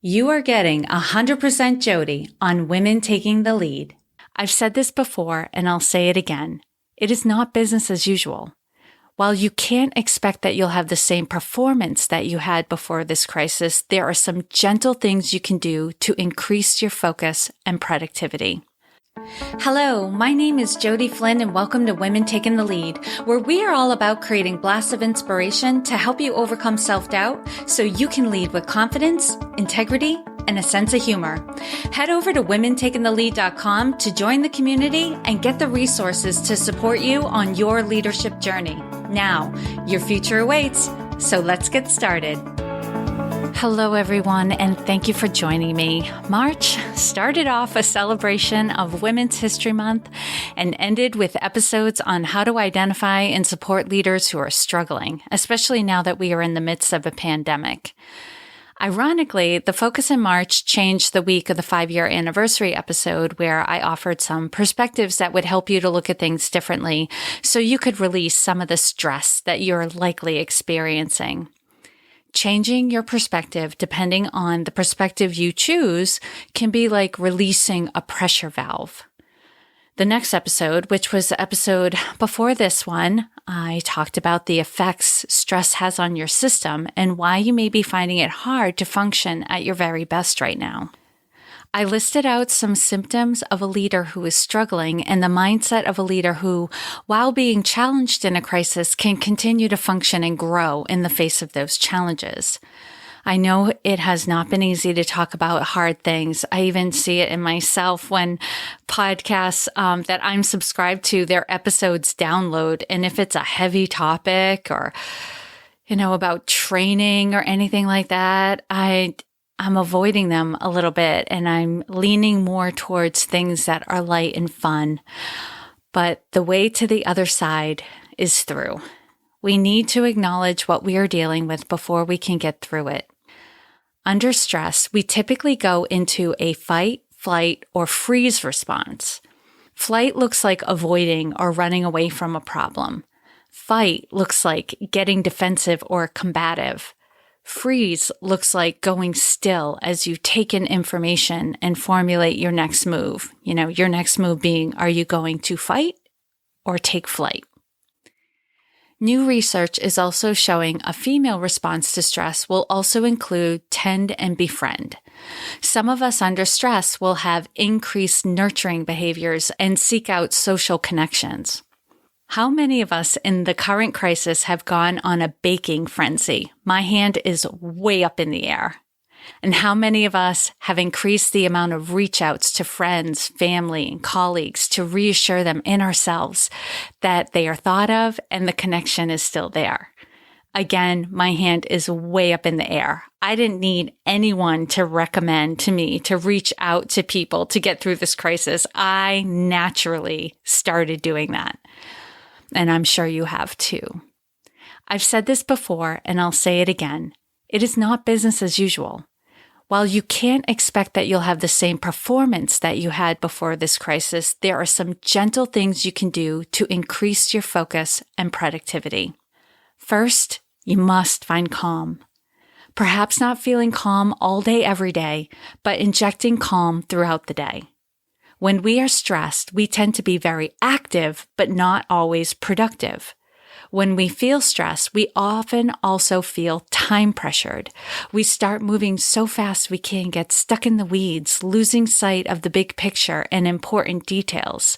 You are getting 100% Jodi on Women Taking the Lead. I've said this before and I'll say it again. It is not business as usual. While you can't expect that you'll have the same performance that you had before this crisis, there are some gentle things you can do to increase your focus and productivity. Hello, my name is Jodi Flynn and welcome to Women Taking the Lead, where we are all about creating blasts of inspiration to help you overcome self-doubt so you can lead with confidence, integrity, and a sense of humor. Head over to womentakingthelead.com to join the community and get the resources to support you on your leadership journey. Now, your future awaits, so let's get started. Hello, everyone, and thank you for joining me. March started off a celebration of Women's History Month and ended with episodes on how to identify and support leaders who are struggling, especially now that we are in the midst of a pandemic. Ironically, the focus in March changed the week of the 5-year anniversary episode where I offered some perspectives that would help you to look at things differently so you could release some of the stress that you're likely experiencing. Changing your perspective, depending on the perspective you choose, can be like releasing a pressure valve. The next episode, which was the episode before this one, I talked about the effects stress has on your system and why you may be finding it hard to function at your very best right now. I listed out some symptoms of a leader who is struggling and the mindset of a leader who, while being challenged in a crisis, can continue to function and grow in the face of those challenges. I know it has not been easy to talk about hard things. I even see it in myself when podcasts that I'm subscribed to, their episodes download. And if it's a heavy topic or, about training or anything like that, I'm avoiding them a little bit and I'm leaning more towards things that are light and fun. But the way to the other side is through. We need to acknowledge what we are dealing with before we can get through it. Under stress, we typically go into a fight, flight, or freeze response. Flight looks like avoiding or running away from a problem. Fight looks like getting defensive or combative. Freeze looks like going still as you take in information and formulate your next move. Your next move being, are you going to fight or take flight? New research is also showing a female response to stress will also include tend and befriend. Some of us under stress will have increased nurturing behaviors and seek out social connections. How many of us in the current crisis have gone on a baking frenzy? My hand is way up in the air. And how many of us have increased the amount of reach outs to friends, family, and colleagues to reassure them in ourselves that they are thought of and the connection is still there? Again, my hand is way up in the air. I didn't need anyone to recommend to me to reach out to people to get through this crisis. I naturally started doing that. And I'm sure you have too. I've said this before and I'll say it again. It is not business as usual. While you can't expect that you'll have the same performance that you had before this crisis, there are some gentle things you can do to increase your focus and productivity. First, you must find calm. Perhaps not feeling calm all day, every day, but injecting calm throughout the day. When we are stressed, we tend to be very active, but not always productive. When we feel stressed, we often also feel time pressured. We start moving so fast we can get stuck in the weeds, losing sight of the big picture and important details.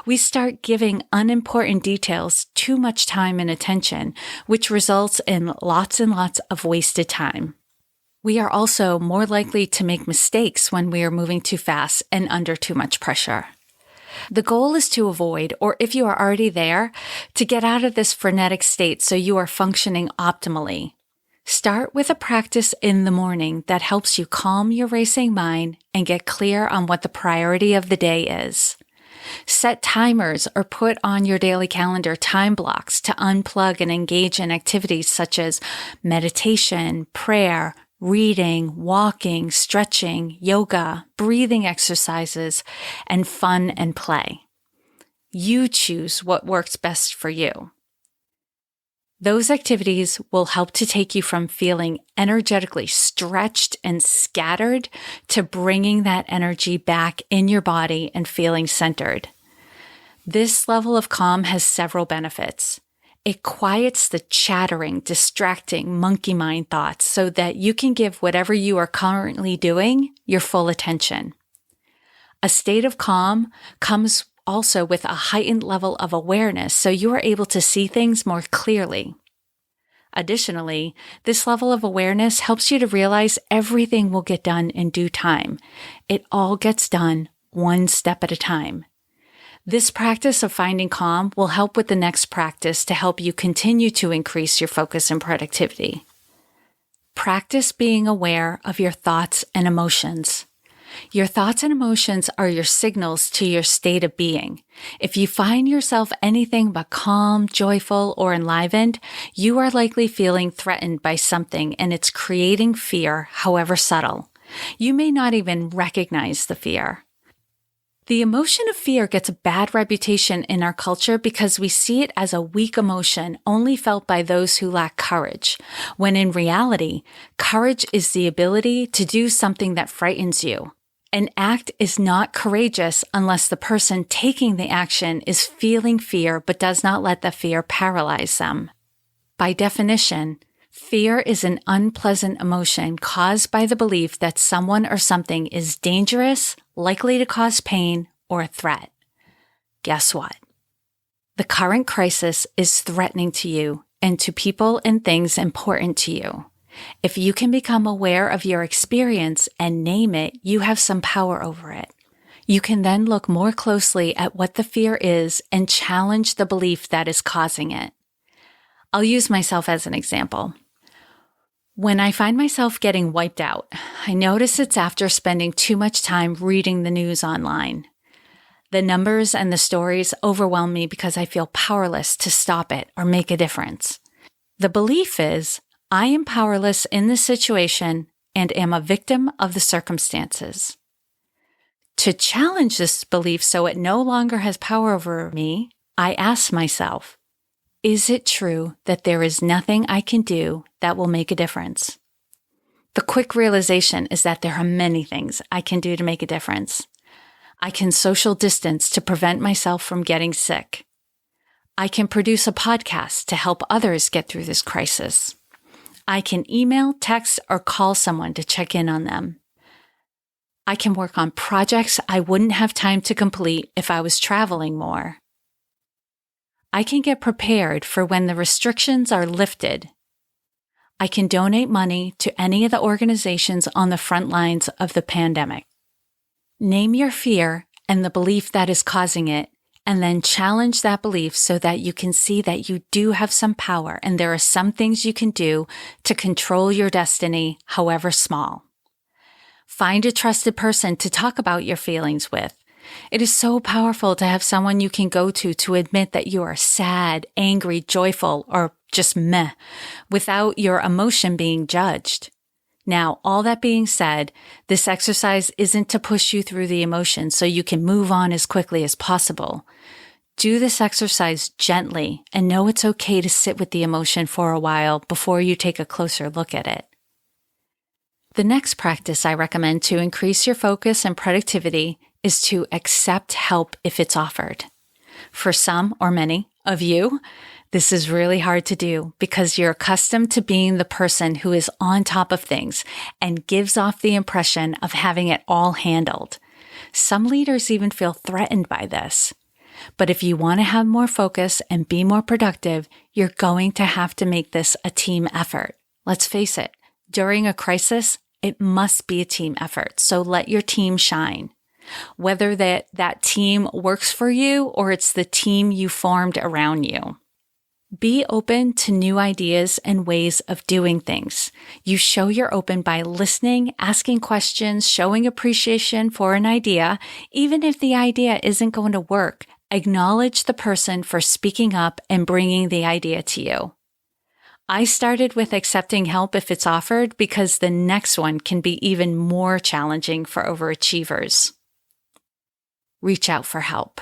We start giving unimportant details too much time and attention, which results in lots and lots of wasted time. We are also more likely to make mistakes when we are moving too fast and under too much pressure. The goal is to avoid, or if you are already there, to get out of this frenetic state so you are functioning optimally. Start with a practice in the morning that helps you calm your racing mind and get clear on what the priority of the day is. Set timers or put on your daily calendar time blocks to unplug and engage in activities such as meditation, prayer, reading, walking, stretching, yoga, breathing exercises, and fun and play. You choose what works best for you. Those activities will help to take you from feeling energetically stretched and scattered to bringing that energy back in your body and feeling centered. This level of calm has several benefits. It quiets the chattering, distracting monkey mind thoughts so that you can give whatever you are currently doing your full attention. A state of calm comes also with a heightened level of awareness, so you are able to see things more clearly. Additionally, this level of awareness helps you to realize everything will get done in due time. It all gets done one step at a time. This practice of finding calm will help with the next practice to help you continue to increase your focus and productivity. Practice being aware of your thoughts and emotions. Your thoughts and emotions are your signals to your state of being. If you find yourself anything but calm, joyful, or enlivened, you are likely feeling threatened by something and it's creating fear, however subtle. You may not even recognize the fear. The emotion of fear gets a bad reputation in our culture because we see it as a weak emotion only felt by those who lack courage, when in reality, courage is the ability to do something that frightens you. An act is not courageous unless the person taking the action is feeling fear but does not let the fear paralyze them. By definition, fear is an unpleasant emotion caused by the belief that someone or something is dangerous, likely to cause pain, or a threat. Guess what? The current crisis is threatening to you and to people and things important to you. If you can become aware of your experience and name it, you have some power over it. You can then look more closely at what the fear is and challenge the belief that is causing it. I'll use myself as an example. When I find myself getting wiped out, I notice it's after spending too much time reading the news online. The numbers and the stories overwhelm me because I feel powerless to stop it or make a difference. The belief is, I am powerless in this situation and am a victim of the circumstances. To challenge this belief so it no longer has power over me, I ask myself, is it true that there is nothing I can do that will make a difference? The quick realization is that there are many things I can do to make a difference. I can social distance to prevent myself from getting sick. I can produce a podcast to help others get through this crisis. I can email, text, or call someone to check in on them. I can work on projects I wouldn't have time to complete if I was traveling more. I can get prepared for when the restrictions are lifted. I can donate money to any of the organizations on the front lines of the pandemic. Name your fear and the belief that is causing it, and then challenge that belief so that you can see that you do have some power and there are some things you can do to control your destiny, however small. Find a trusted person to talk about your feelings with. It is so powerful to have someone you can go to admit that you are sad, angry, joyful, or just meh, without your emotion being judged. Now, all that being said, this exercise isn't to push you through the emotion so you can move on as quickly as possible. Do this exercise gently and know it's okay to sit with the emotion for a while before you take a closer look at it. The next practice I recommend to increase your focus and productivity is to accept help if it's offered. For some or many of you, this is really hard to do because you're accustomed to being the person who is on top of things and gives off the impression of having it all handled. Some leaders even feel threatened by this. But if you want to have more focus and be more productive, you're going to have to make this a team effort. Let's face it, during a crisis, it must be a team effort, so let your team shine. Whether that team works for you or it's the team you formed around you. Be open to new ideas and ways of doing things. You show you're open by listening, asking questions, showing appreciation for an idea. Even if the idea isn't going to work, acknowledge the person for speaking up and bringing the idea to you. I started with accepting help if it's offered because the next one can be even more challenging for overachievers. Reach out for help.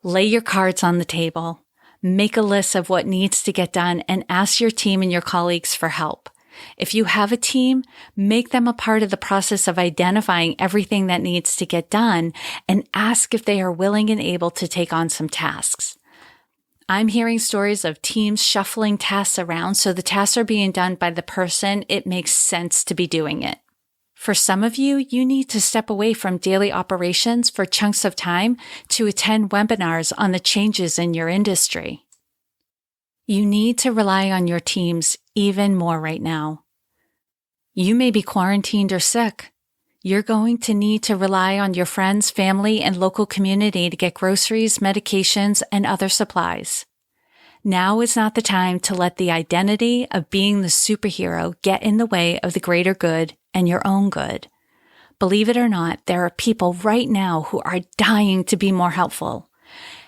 Lay your cards on the table. Make a list of what needs to get done and ask your team and your colleagues for help. If you have a team, make them a part of the process of identifying everything that needs to get done and ask if they are willing and able to take on some tasks. I'm hearing stories of teams shuffling tasks around so the tasks are being done by the person it makes sense to be doing it. For some of you, you need to step away from daily operations for chunks of time to attend webinars on the changes in your industry. You need to rely on your teams even more right now. You may be quarantined or sick. You're going to need to rely on your friends, family, and local community to get groceries, medications, and other supplies. Now is not the time to let the identity of being the superhero get in the way of the greater good and your own good. Believe it or not, there are people right now who are dying to be more helpful.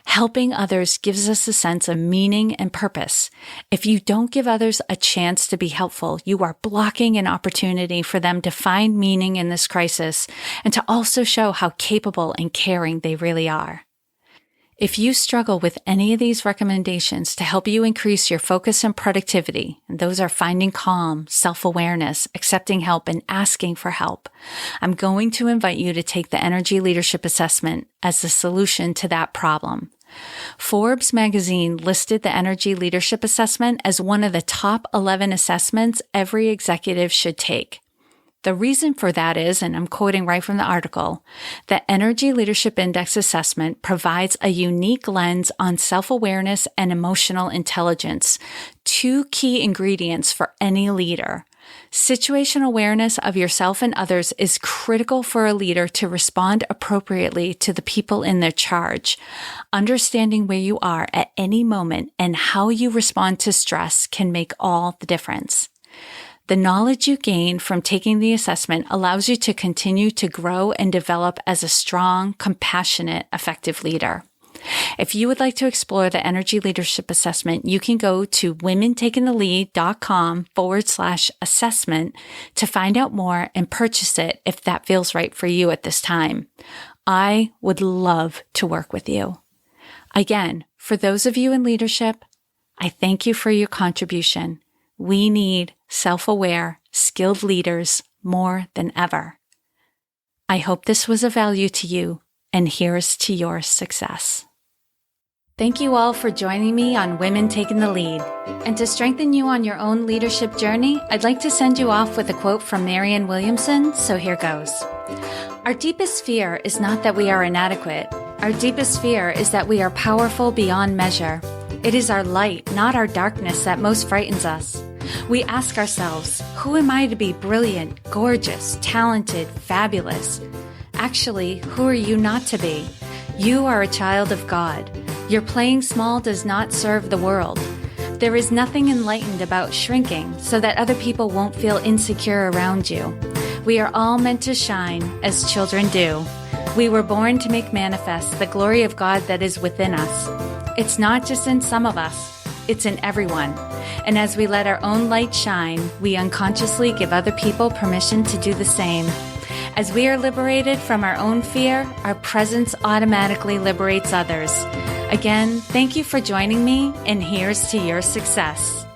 Helping others gives us a sense of meaning and purpose. If you don't give others a chance to be helpful, you are blocking an opportunity for them to find meaning in this crisis and to also show how capable and caring they really are. If you struggle with any of these recommendations to help you increase your focus and productivity, and those are finding calm, self-awareness, accepting help, and asking for help, I'm going to invite you to take the Energy Leadership Assessment as the solution to that problem. Forbes magazine listed the Energy Leadership Assessment as one of the top 11 assessments every executive should take. The reason for that is, and I'm quoting right from the article, the Energy Leadership Index assessment provides a unique lens on self-awareness and emotional intelligence, two key ingredients for any leader. Situational awareness of yourself and others is critical for a leader to respond appropriately to the people in their charge. Understanding where you are at any moment and how you respond to stress can make all the difference. The knowledge you gain from taking the assessment allows you to continue to grow and develop as a strong, compassionate, effective leader. If you would like to explore the Energy Leadership Assessment, you can go to womentakingthelead.com/assessment to find out more and purchase it if that feels right for you at this time. I would love to work with you. Again, for those of you in leadership, I thank you for your contribution. We need self-aware, skilled leaders more than ever. I hope this was of value to you, and here's to your success. Thank you all for joining me on Women Taking the Lead. And to strengthen you on your own leadership journey, I'd like to send you off with a quote from Marianne Williamson, so here goes. Our deepest fear is not that we are inadequate. Our deepest fear is that we are powerful beyond measure. It is our light, not our darkness, that most frightens us. We ask ourselves, who am I to be brilliant, gorgeous, talented, fabulous? Actually, who are you not to be? You are a child of God. Your playing small does not serve the world. There is nothing enlightened about shrinking so that other people won't feel insecure around you. We are all meant to shine as children do. We were born to make manifest the glory of God that is within us. It's not just in some of us, it's in everyone. And as we let our own light shine, we unconsciously give other people permission to do the same. As we are liberated from our own fear, our presence automatically liberates others. Again, thank you for joining me, and here's to your success.